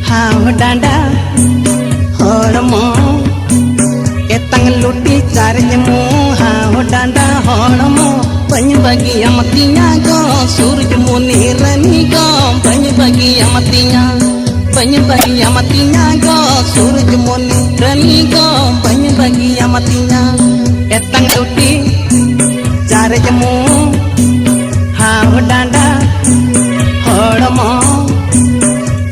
हाव डांडा हड़मो एतंग लुटी चारजमो हाव डांडा हड़मो बन बगी अमतिया गो सूरज मुनि रनी गो बन बगी अमतिया गो सूरज मुनि रनी गो बन बगी अमतिया एतंग लुटी चारजमो हाव डांडा हड़मो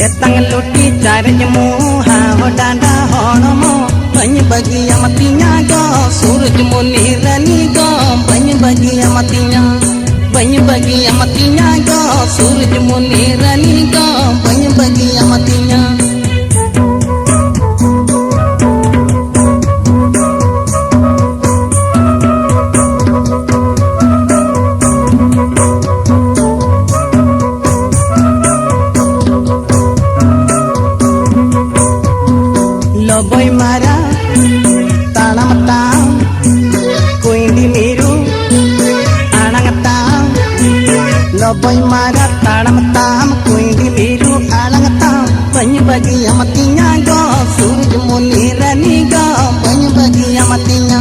एतंग लुटी चारजमो हाव डांडा हड़मो बन बगी अमतिया गो सूरज मुनि रनी गो बन बगी अमतिया गो सूरज मुनि रनी गो बन बगी अमतिया लबोई मारा ताणम ताम कोइंडी मीरू आणंग ताम लबोई मारा ताणम ताम कोइंडी मीरू आणंग ताम बन बगी अमतिया गो सूरज मुनि रनी गो बन बगी अमतिया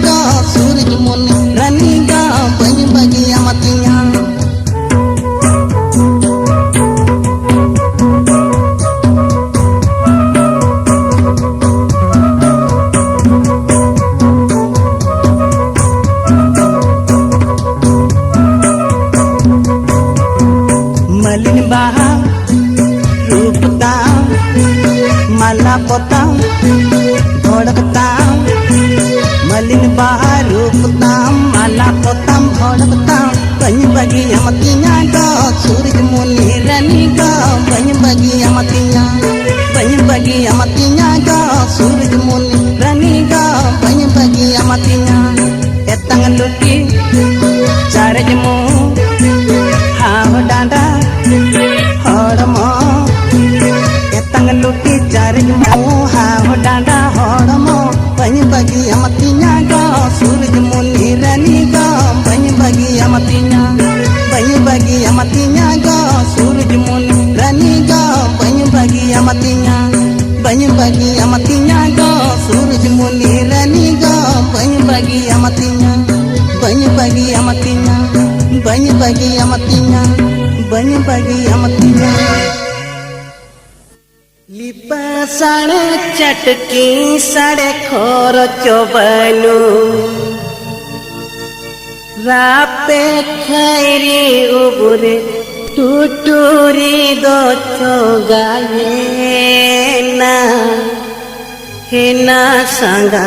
गो सूरज मुनि रनी गो बन बगी अमतिया मलिन बहा रूपता माला पोता भड़कता मलिन बहा रूपता माला पोता भड़कता बन बगी अमतिया गो सूरज मुनि रनी गो बन बगी अमतिया गो सूरज मुनि रनी गो बन बगी अमतिया एतंग लुटी चारजमो हाव डांडा हड़मो एतंग लुटी चारजमो हाव डांडा हड़मो बन बगी अमतिया गो सूरज मुनि रनी गो बन बगी अमतिया गो सूरज मुनि रनी गो बन बगी अमतिया गो सूरज मुनि रनी गो बन बगी अमतिया बन बगी अमतिया लिपा साड़े चटकी साड़े खोर चोबनु रापे खैरी उबुरे टूटूरी दो चोगाये ना हेना संगा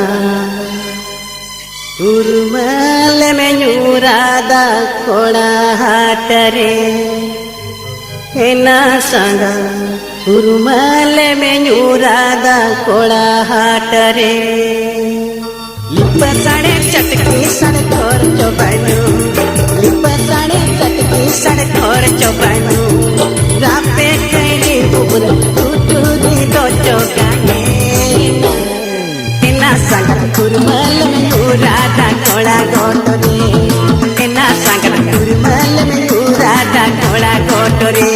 उर्मल में न्यूरादा कोड़ा हाटरे हेना संगा उर्मल में न्यूरादा कोड़ा हाटरे लिप साड़े चटकी साड़े खोर चोबानु लिप साड़े चटकी साड़े खोर चोबानु रापे खैरी उबुर टूटूरी दो चोगाये हेना संगा उर्मल में न्यूरादा कोड़ा गोटरे हेना संगा उर्मल में न्यूरादा कोड़ा गोटरे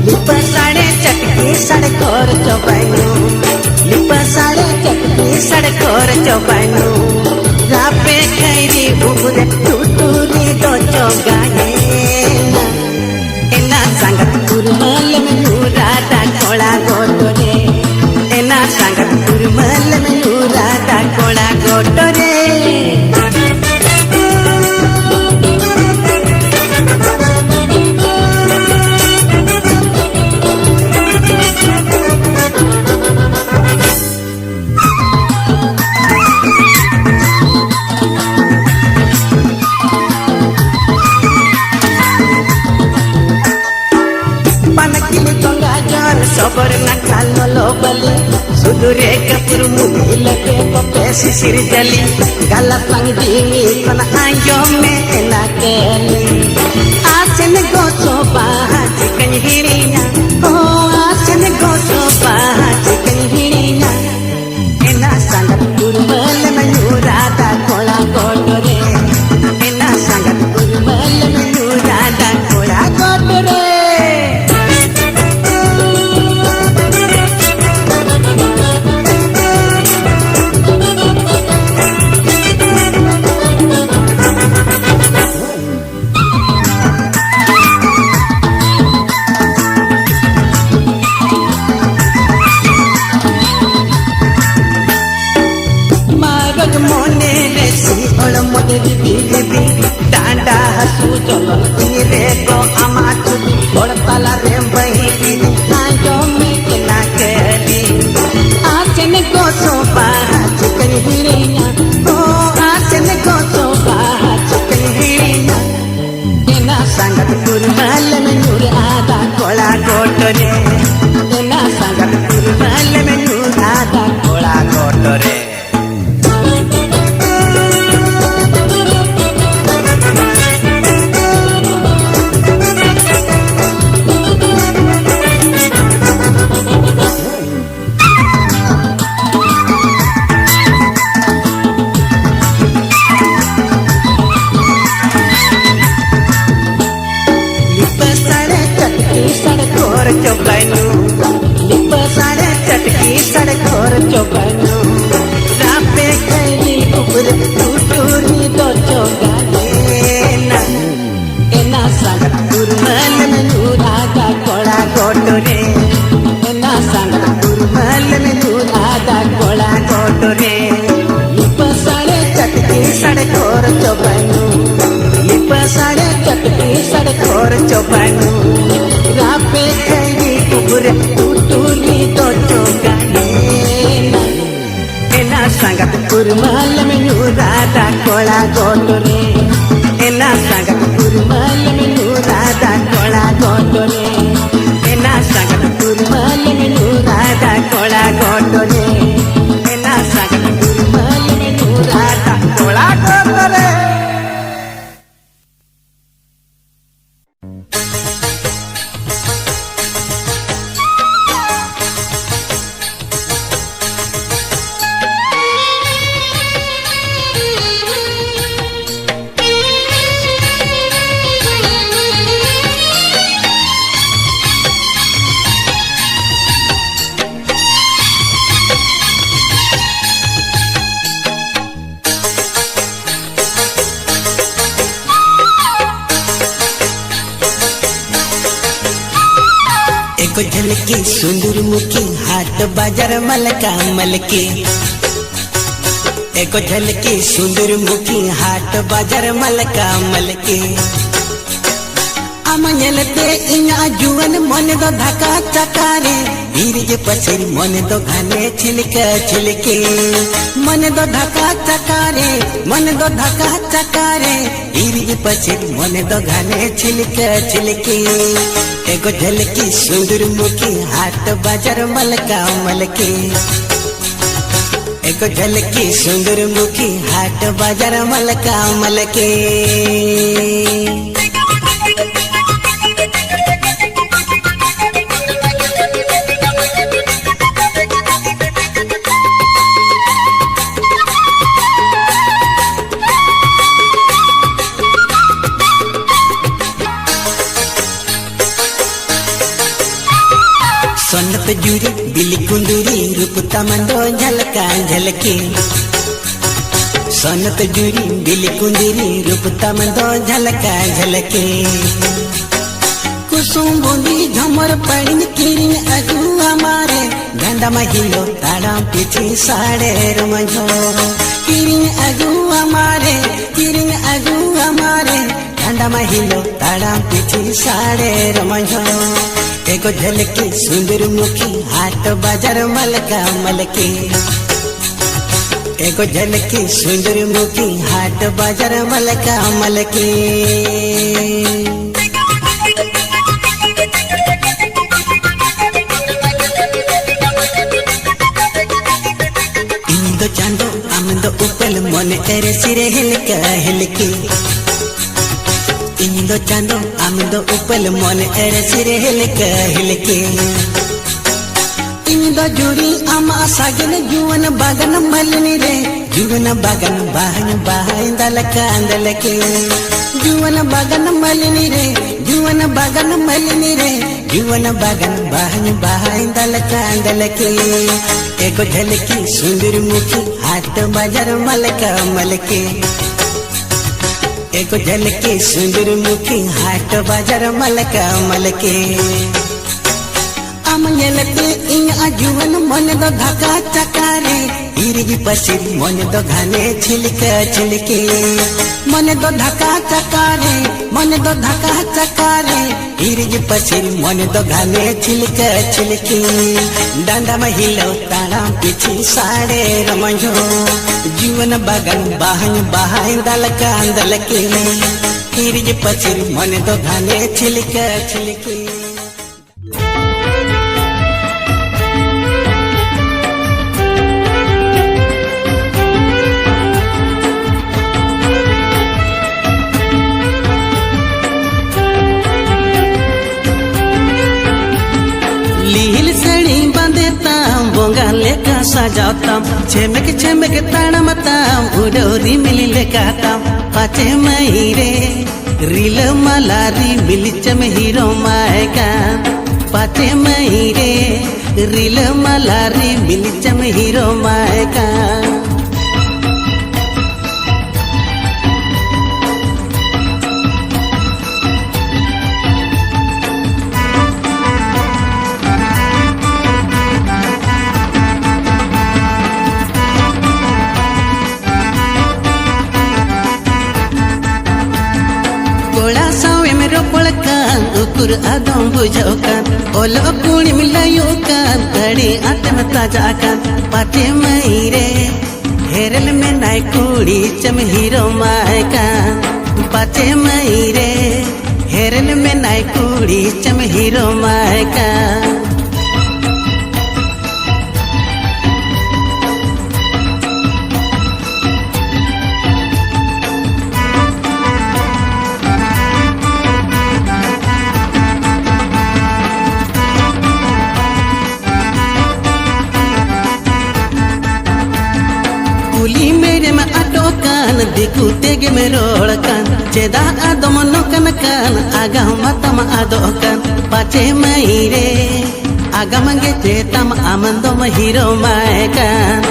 लिप साड़े चटकी साड़े खोर चोबानु लिप साड़े चटकी साड़े खोर चोबानु रापे खैरी उबुरे टूटूरी दो चोगाये हेना संगा उर्मल में न्यूरादा कोड़ा गोटरे हेना संगा उर्मल में न्यूरादा कोड़ा गोटरे सबर न खालो लो बली सुदूरे कपूर मुहिल के पपे शिशिर जली गाला पंग दीमी कन आयो में ना केली आसन गोसो बाहा चिकन हिड़िया ओ आसन गोसो बाहा चिकन हिड़िया एना संगत उर्मल में न्यूरादा कोड़ा गोटरे एना संगत उर्मल में न्यूरादा कोड़ा गोटरे बाला रे बही आयो में ना केली आचन को सोपा चिकन हिरिया ओ आचन को सोपा चिकन हिरिया एना संगत कुरमाल में नूर आदा कोला गोटरे एना संगत कुरमाल में नूर आदा कोला गोटरे चौबनो रापे खैली ऊपर टूटूरी दो चौगाने एना संगत कुरमाल में नूरा दा कोला गोटरे एना संगत कुरमाल में नूरा दा कोला गोटरे लिप साड़े चटकी सड़कोर चौबनो लिप साड़े चटकी सड़कोर चौबनो रापे खैली ऊपर टूटूरी दो चौगाने संगत कुरमाल में नूरा दा कोला गोटरे एना संगत कुरमाल में नूरा दा कोला गोटरे एना संगत कुरमाल में नूरा दा कोला गोटरे एना संगत कुरमाल में नूरा दा कोला गोटरे एको झलकी सुंदर मुखी हाट बाजार मलका मलके एको झलकी सुंदर मुखी हाट बाजार मलका मलके आमयलते इना जुवन मन दो धका चकारे बीरज पछरी मन दो घाने छिलके छिलके मन दो धका चकारे मन दो धका चकारे बीरज पछरी मन दो घाने छिलके छिलके एको झलकी सुंदर मुखी हाट बाजार मलका मलके एको झलकी सुंदर मुखी हाट बाजार मलका मलके सोनत जुरी बिली कुंदूरी रूप तमंदो झलका झलके सोनत जुरी बिली कुंदूरी रूप तमंदो झलका झलके कुसुम बूंदी झमर पड़िन किरिन अगु हमारे गंदा महिलो ताड़ा पीछे साड़े रमझो किरिन अगु हमारे किरिन अगु हमारे गंदा महिलो ताड़ा पीछे साड़े रमझो एको झलकी सुंदर मुखी हाट बाजार मलका मलके एको झलकी सुंदर मुखी हाट बाजार मलका मलके इंदो चांदो आमदो उपल मन एरे सिरे हिलका हिलके इंदो चांदो आमदो उपल मन एरे सिरे हिलके हिलके इंदो जुड़ी आमा सागन जुवन बागन मलनी रे जुवन बागन बाहन बाहन दलका अंदलके जुवन बागन मलनी रे जुवन बागन मलनी रे जुवन बागन बाहन बाहन दलका अंदलके एको झलकी सुंदर मुखी हाट बाजार मलका मलके एको झलकी सुंदर मुखी हाट बाजार मलका मलके आम येलते इन आजुवन मन दो धक्का चकारे इरगी पसिर मन दो घाने छिलके छिलके मन दो धक्का चकारे मन दो धक्का चकारे इरगी पसिर मन दो घाने छिलके छिलके डांडा महिलो ताड़ा पीछे साड़े रमझो जीवन बगन बहन बहाई दल कांदल के इरगी पसिर मन दो घाने छिलके छिलके लील सड़ी बांधेताम बोंगा लेका सजाताम छेमेक ताड़मताम उडोरी मिली लेकाताम पाचे महीरे रील मलारी मिलिचम हीरो मायका पाचे महीरे रील मलारी मिलिचम हीरो मायका उकुर आदम बुझौकान ओलो कुणी मिलायुकान तड़ी आत्म ताजाकान पाटे मईरे हेरल में नाय कुड़ी चम हीरो मायकान पाटे मईरे हेरल में नाय कुड़ी चम हीरो मायकान दिकु तेगे में रोड़कान चेदा आदम नोकन कान आगा मतम आदोकान पाचे मईरे आगा मंगे चेतम आमंदम हीरो मायकान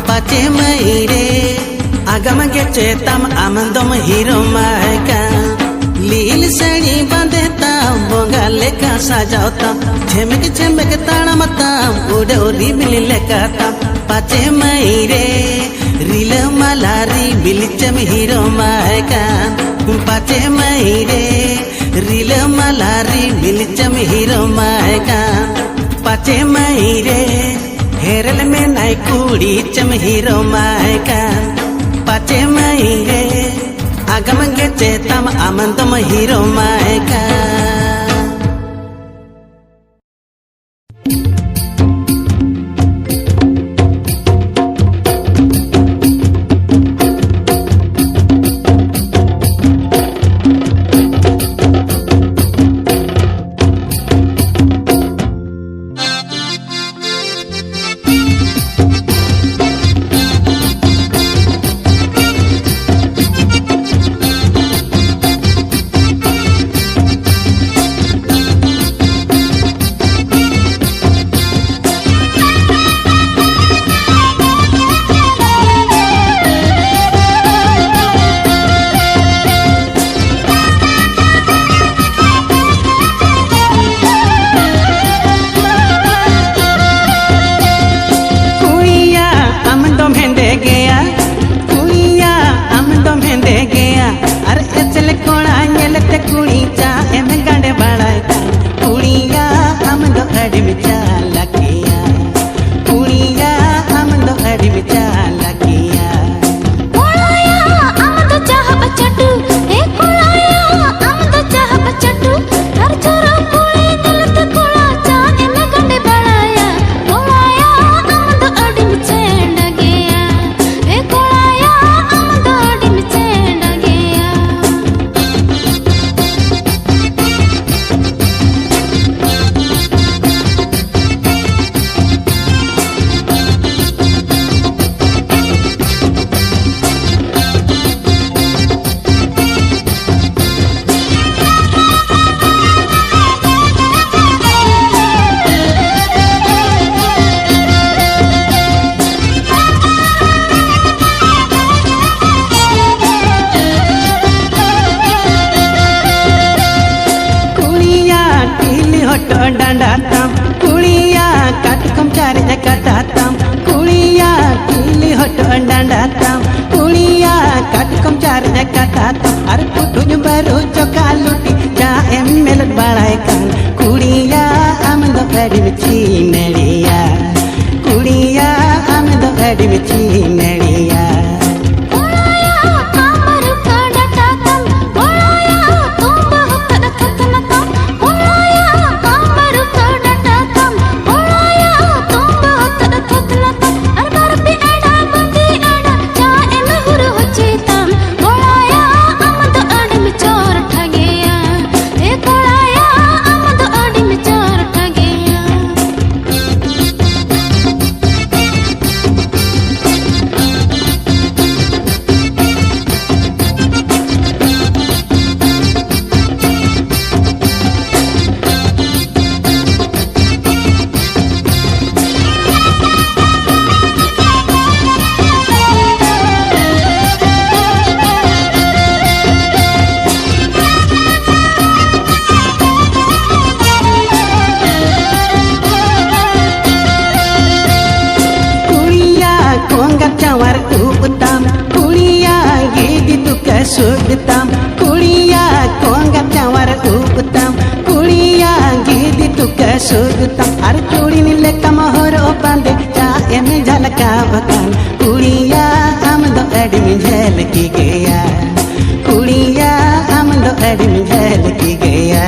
पाचे मईरे आगा मंगे चेतम आमंदम हीरो मायकान लील सड़ी बांधेताम बोंगा लेका सजाताम छेमेक ताड़मताम उडोरी मिली लेकाताम पाचे मईरे रील मलारी बिलिचम हीरो मायकान पाचे मईरे रील मलारी बिलिचम हीरो मायकान पाचे मईरे हेरल में नाय कुड़ी चम हीरो मायकान पाचे मईरे आगम गे चेतम आमंदम हीरो मायकान डांडा कुड़ी कार काटा तो अर पुटुन बारो चोका लुटी जा एमएल बड़ाई कान कुड़िया आम दो अड़ी में चीनड़िया कुड़िया आम दो अड़ी में चीनड़िया cawar utam kuliya gidi tuka suditam kuliya konga cawar utam kuliya gidi tuka suditam ar chudi nile kamahor opande cha em jhalka bakan kuliya am do adi mein jhalki gaya kuliya am do adi mein jhalki gaya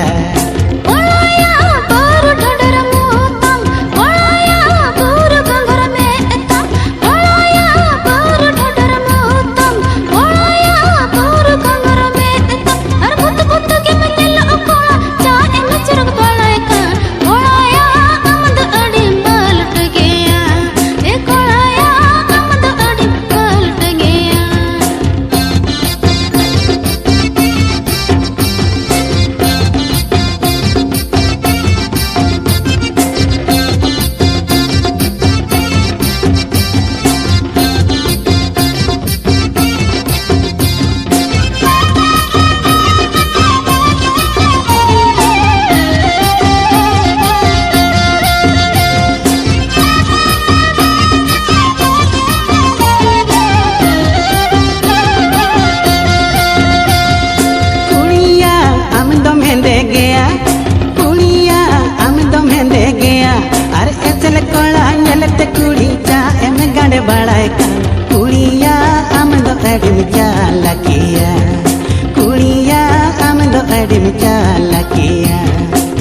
कुड़िया आम दो अड़ी में चालाकिया कुड़िया आम दो अड़ी में चालाकिया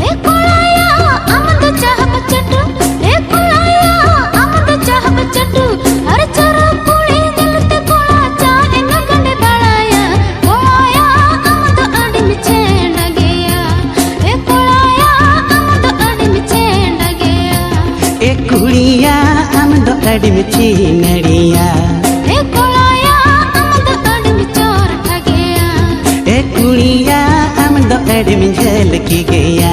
ए कुड़ाया आम दो चाह बचटू ए कुड़ाया आम दो चाह बचटू अरे चरो कुड़ी दिलते कुड़ा चाह इन गंडे बड़ाया कुड़ाया आम दो अड़ी में छेड़ गया ए कुड़ाया आम दो अड़ी में छेड़ गया ए कुड़िया आम दो अड़ी में चीनड़िया कुड़िया आम दो अड़ी में झलकी गया।